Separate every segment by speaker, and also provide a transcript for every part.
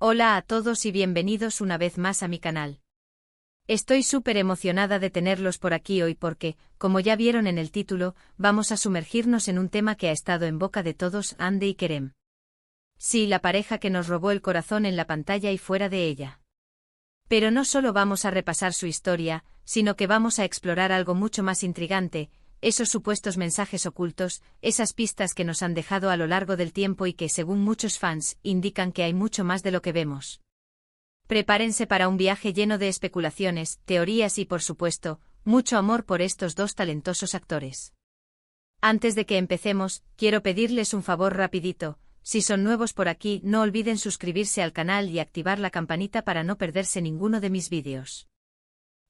Speaker 1: Hola a todos y bienvenidos una vez más a mi canal. Estoy súper emocionada de tenerlos por aquí hoy porque, como ya vieron en el título, vamos a sumergirnos en un tema que ha estado en boca de todos, Hande y Kerem. Sí, la pareja que nos robó el corazón en la pantalla y fuera de ella. Pero no solo vamos a repasar su historia, sino que vamos a explorar algo mucho más intrigante, esos supuestos mensajes ocultos, esas pistas que nos han dejado a lo largo del tiempo y que, según muchos fans, indican que hay mucho más de lo que vemos. Prepárense para un viaje lleno de especulaciones, teorías y, por supuesto, mucho amor por estos dos talentosos actores. Antes de que empecemos, quiero pedirles un favor rapidito. Si son nuevos por aquí, no olviden suscribirse al canal y activar la campanita para no perderse ninguno de mis vídeos.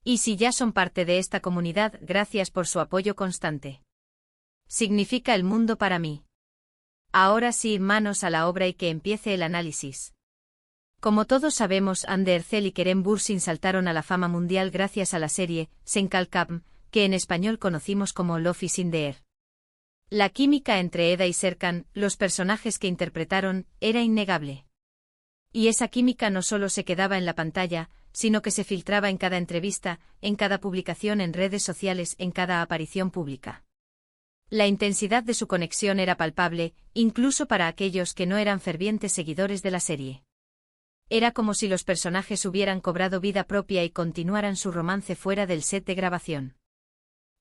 Speaker 1: Y si ya son parte de esta comunidad, gracias por su apoyo constante. Significa el mundo para mí. Ahora sí, manos a la obra y que empiece el análisis. Como todos sabemos, Hande Erçel y Kerem Bürsin saltaron a la fama mundial gracias a la serie Sen Kalkam, que en español conocimos como Love is in the Air. La química entre Eda y Serkan, los personajes que interpretaron, era innegable. Y esa química no solo se quedaba en la pantalla, sino que se filtraba en cada entrevista, en cada publicación en redes sociales, en cada aparición pública. La intensidad de su conexión era palpable, incluso para aquellos que no eran fervientes seguidores de la serie. Era como si los personajes hubieran cobrado vida propia y continuaran su romance fuera del set de grabación.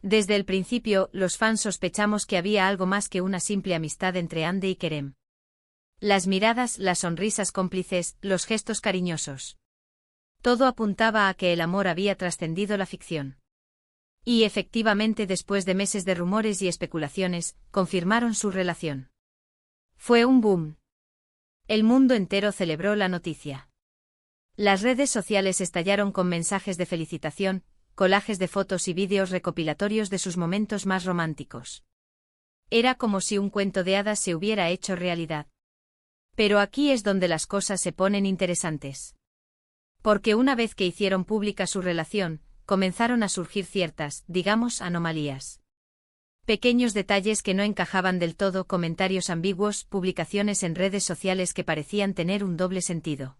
Speaker 1: Desde el principio, los fans sospechamos que había algo más que una simple amistad entre Hande y Kerem. Las miradas, las sonrisas cómplices, los gestos cariñosos. Todo apuntaba a que el amor había trascendido la ficción. Y efectivamente, después de meses de rumores y especulaciones, confirmaron su relación. Fue un boom. El mundo entero celebró la noticia. Las redes sociales estallaron con mensajes de felicitación, collages de fotos y vídeos recopilatorios de sus momentos más románticos. Era como si un cuento de hadas se hubiera hecho realidad. Pero aquí es donde las cosas se ponen interesantes. Porque una vez que hicieron pública su relación, comenzaron a surgir ciertas, digamos, anomalías. Pequeños detalles que no encajaban del todo, comentarios ambiguos, publicaciones en redes sociales que parecían tener un doble sentido.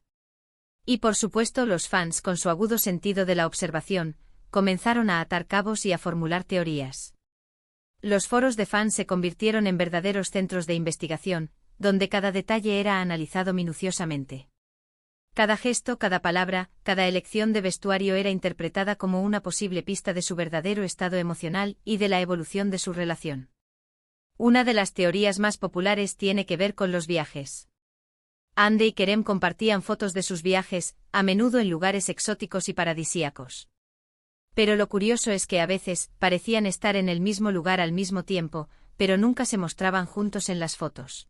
Speaker 1: Y por supuesto los fans, con su agudo sentido de la observación, comenzaron a atar cabos y a formular teorías. Los foros de fans se convirtieron en verdaderos centros de investigación, donde cada detalle era analizado minuciosamente. Cada gesto, cada palabra, cada elección de vestuario era interpretada como una posible pista de su verdadero estado emocional y de la evolución de su relación. Una de las teorías más populares tiene que ver con los viajes. Hande y Kerem compartían fotos de sus viajes, a menudo en lugares exóticos y paradisíacos. Pero lo curioso es que a veces parecían estar en el mismo lugar al mismo tiempo, pero nunca se mostraban juntos en las fotos.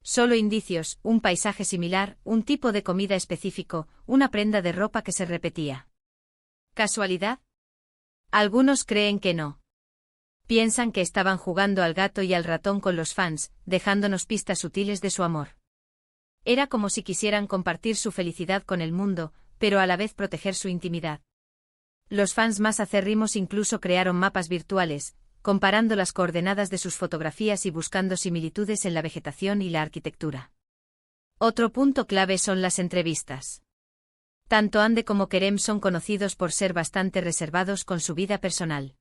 Speaker 1: Solo indicios, un paisaje similar, un tipo de comida específico, una prenda de ropa que se repetía. ¿Casualidad? Algunos creen que no. Piensan que estaban jugando al gato y al ratón con los fans, dejándonos pistas sutiles de su amor. Era como si quisieran compartir su felicidad con el mundo, pero a la vez proteger su intimidad. Los fans más acérrimos incluso crearon mapas virtuales, comparando las coordenadas de sus fotografías y buscando similitudes en la vegetación y la arquitectura. Otro punto clave son las entrevistas. Tanto Hande como Kerem son conocidos por ser bastante reservados con su vida personal.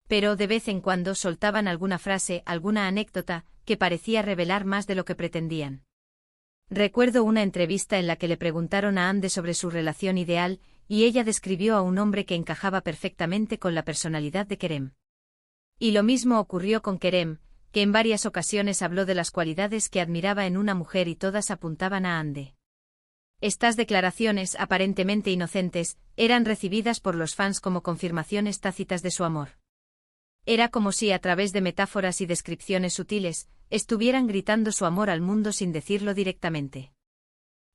Speaker 1: Pero de vez en cuando soltaban alguna frase, alguna anécdota, que parecía revelar más de lo que pretendían. Recuerdo una entrevista en la que le preguntaron a Hande sobre su relación ideal, y ella describió a un hombre que encajaba perfectamente con la personalidad de Kerem. Y lo mismo ocurrió con Kerem, que en varias ocasiones habló de las cualidades que admiraba en una mujer y todas apuntaban a Hande. Estas declaraciones, aparentemente inocentes, eran recibidas por los fans como confirmaciones tácitas de su amor. Era como si a través de metáforas y descripciones sutiles, estuvieran gritando su amor al mundo sin decirlo directamente.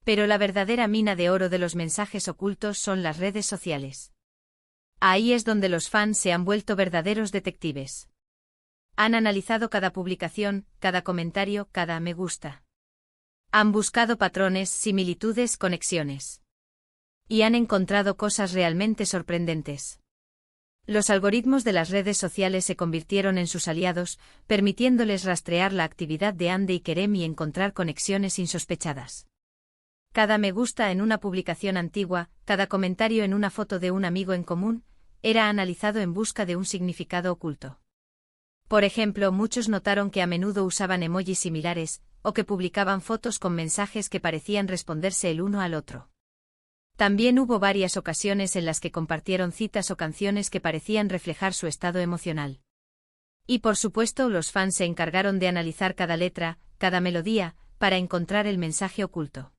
Speaker 1: Pero la verdadera mina de oro de los mensajes ocultos son las redes sociales. Ahí es donde los fans se han vuelto verdaderos detectives. Han analizado cada publicación, cada comentario, cada me gusta. Han buscado patrones, similitudes, conexiones. Y han encontrado cosas realmente sorprendentes. Los algoritmos de las redes sociales se convirtieron en sus aliados, permitiéndoles rastrear la actividad de Hande y Kerem y encontrar conexiones insospechadas. Cada me gusta en una publicación antigua, cada comentario en una foto de un amigo en común, era analizado en busca de un significado oculto. Por ejemplo, muchos notaron que a menudo usaban emojis similares, o que publicaban fotos con mensajes que parecían responderse el uno al otro. También hubo varias ocasiones en las que compartieron citas o canciones que parecían reflejar su estado emocional. Y por supuesto, los fans se encargaron de analizar cada letra, cada melodía, para encontrar el mensaje oculto.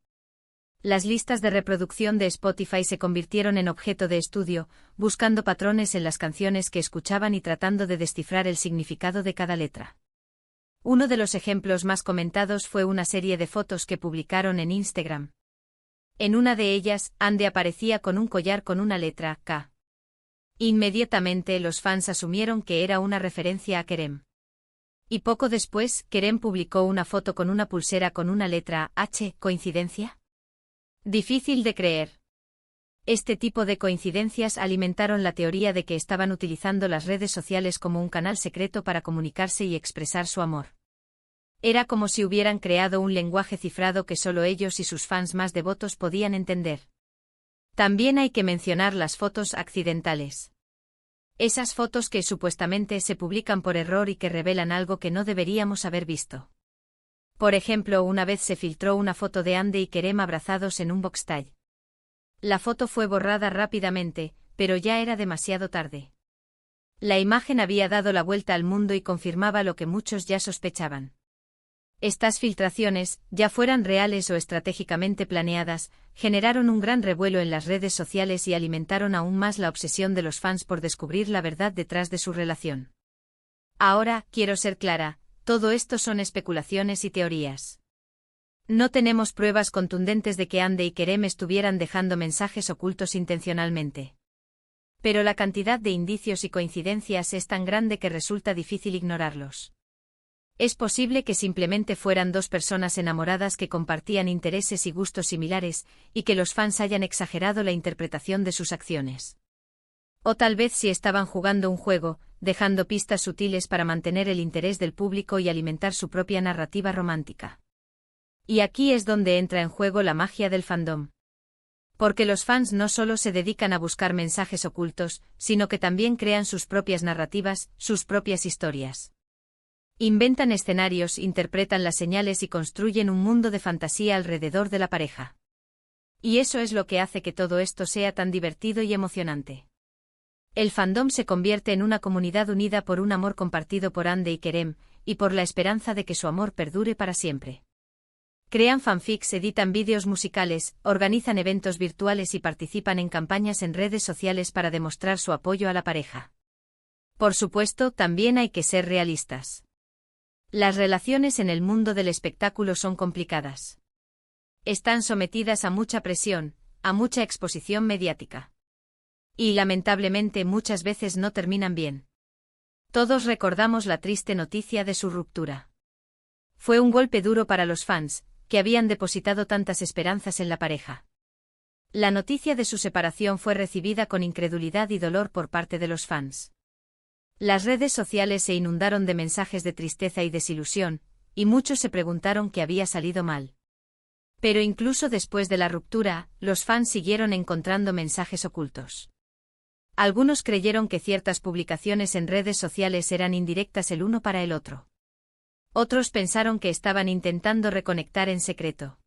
Speaker 1: Las listas de reproducción de Spotify se convirtieron en objeto de estudio, buscando patrones en las canciones que escuchaban y tratando de descifrar el significado de cada letra. Uno de los ejemplos más comentados fue una serie de fotos que publicaron en Instagram. En una de ellas, Ande aparecía con un collar con una letra K. Inmediatamente los fans asumieron que era una referencia a Kerem. Y poco después, Kerem publicó una foto con una pulsera con una letra H. ¿Coincidencia? Difícil de creer. Este tipo de coincidencias alimentaron la teoría de que estaban utilizando las redes sociales como un canal secreto para comunicarse y expresar su amor. Era como si hubieran creado un lenguaje cifrado que solo ellos y sus fans más devotos podían entender. También hay que mencionar las fotos accidentales. Esas fotos que supuestamente se publican por error y que revelan algo que no deberíamos haber visto. Por ejemplo, una vez se filtró una foto de Ande y Kerem abrazados en un boxstall. La foto fue borrada rápidamente, pero ya era demasiado tarde. La imagen había dado la vuelta al mundo y confirmaba lo que muchos ya sospechaban. Estas filtraciones, ya fueran reales o estratégicamente planeadas, generaron un gran revuelo en las redes sociales y alimentaron aún más la obsesión de los fans por descubrir la verdad detrás de su relación. Ahora, quiero ser clara, todo esto son especulaciones y teorías. No tenemos pruebas contundentes de que Ande y Kerem estuvieran dejando mensajes ocultos intencionalmente. Pero la cantidad de indicios y coincidencias es tan grande que resulta difícil ignorarlos. Es posible que simplemente fueran dos personas enamoradas que compartían intereses y gustos similares, y que los fans hayan exagerado la interpretación de sus acciones. O tal vez sí estaban jugando un juego, dejando pistas sutiles para mantener el interés del público y alimentar su propia narrativa romántica. Y aquí es donde entra en juego la magia del fandom. Porque los fans no solo se dedican a buscar mensajes ocultos, sino que también crean sus propias narrativas, sus propias historias. Inventan escenarios, interpretan las señales y construyen un mundo de fantasía alrededor de la pareja. Y eso es lo que hace que todo esto sea tan divertido y emocionante. El fandom se convierte en una comunidad unida por un amor compartido por Ande y Kerem, y por la esperanza de que su amor perdure para siempre. Crean fanfics, editan vídeos musicales, organizan eventos virtuales y participan en campañas en redes sociales para demostrar su apoyo a la pareja. Por supuesto, también hay que ser realistas. Las relaciones en el mundo del espectáculo son complicadas. Están sometidas a mucha presión, a mucha exposición mediática. Y lamentablemente muchas veces no terminan bien. Todos recordamos la triste noticia de su ruptura. Fue un golpe duro para los fans, que habían depositado tantas esperanzas en la pareja. La noticia de su separación fue recibida con incredulidad y dolor por parte de los fans. Las redes sociales se inundaron de mensajes de tristeza y desilusión, y muchos se preguntaron qué había salido mal. Pero incluso después de la ruptura, los fans siguieron encontrando mensajes ocultos. Algunos creyeron que ciertas publicaciones en redes sociales eran indirectas el uno para el otro. Otros pensaron que estaban intentando reconectar en secreto.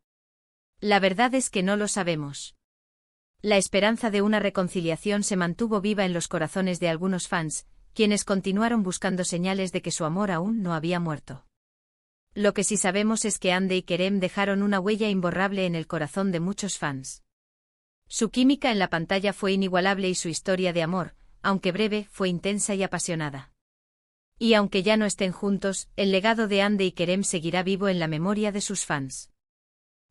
Speaker 1: La verdad es que no lo sabemos. La esperanza de una reconciliación se mantuvo viva en los corazones de algunos fans, quienes continuaron buscando señales de que su amor aún no había muerto. Lo que sí sabemos es que Ande y Kerem dejaron una huella imborrable en el corazón de muchos fans. Su química en la pantalla fue inigualable y su historia de amor, aunque breve, fue intensa y apasionada. Y aunque ya no estén juntos, el legado de Ande y Kerem seguirá vivo en la memoria de sus fans.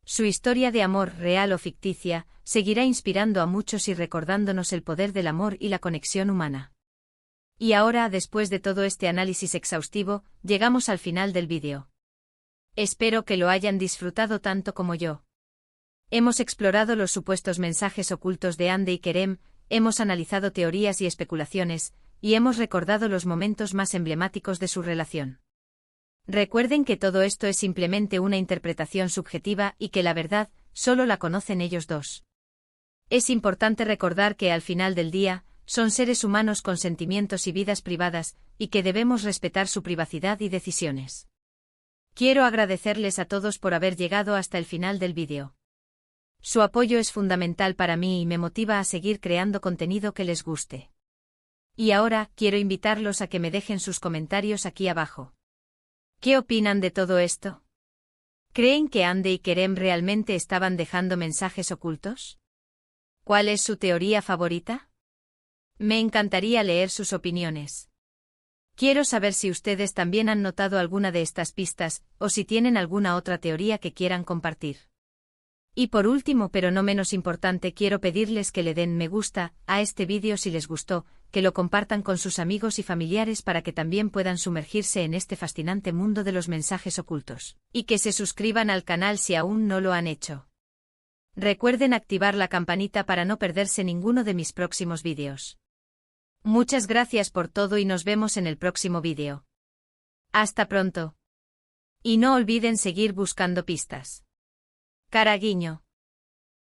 Speaker 1: Su historia de amor, real o ficticia, seguirá inspirando a muchos y recordándonos el poder del amor y la conexión humana. Y ahora, después de todo este análisis exhaustivo, llegamos al final del vídeo. Espero que lo hayan disfrutado tanto como yo. Hemos explorado los supuestos mensajes ocultos de Ande y Kerem, hemos analizado teorías y especulaciones, y hemos recordado los momentos más emblemáticos de su relación. Recuerden que todo esto es simplemente una interpretación subjetiva y que la verdad solo la conocen ellos dos. Es importante recordar que al final del día, son seres humanos con sentimientos y vidas privadas, y que debemos respetar su privacidad y decisiones. Quiero agradecerles a todos por haber llegado hasta el final del vídeo. Su apoyo es fundamental para mí y me motiva a seguir creando contenido que les guste. Y ahora, quiero invitarlos a que me dejen sus comentarios aquí abajo. ¿Qué opinan de todo esto? ¿Creen que Ande y Kerem realmente estaban dejando mensajes ocultos? ¿Cuál es su teoría favorita? Me encantaría leer sus opiniones. Quiero saber si ustedes también han notado alguna de estas pistas, o si tienen alguna otra teoría que quieran compartir. Y por último, pero no menos importante, quiero pedirles que le den me gusta a este vídeo si les gustó, que lo compartan con sus amigos y familiares para que también puedan sumergirse en este fascinante mundo de los mensajes ocultos, y que se suscriban al canal si aún no lo han hecho. Recuerden activar la campanita para no perderse ninguno de mis próximos vídeos. Muchas gracias por todo y nos vemos en el próximo vídeo. Hasta pronto. Y no olviden seguir buscando pistas. Cara guiño.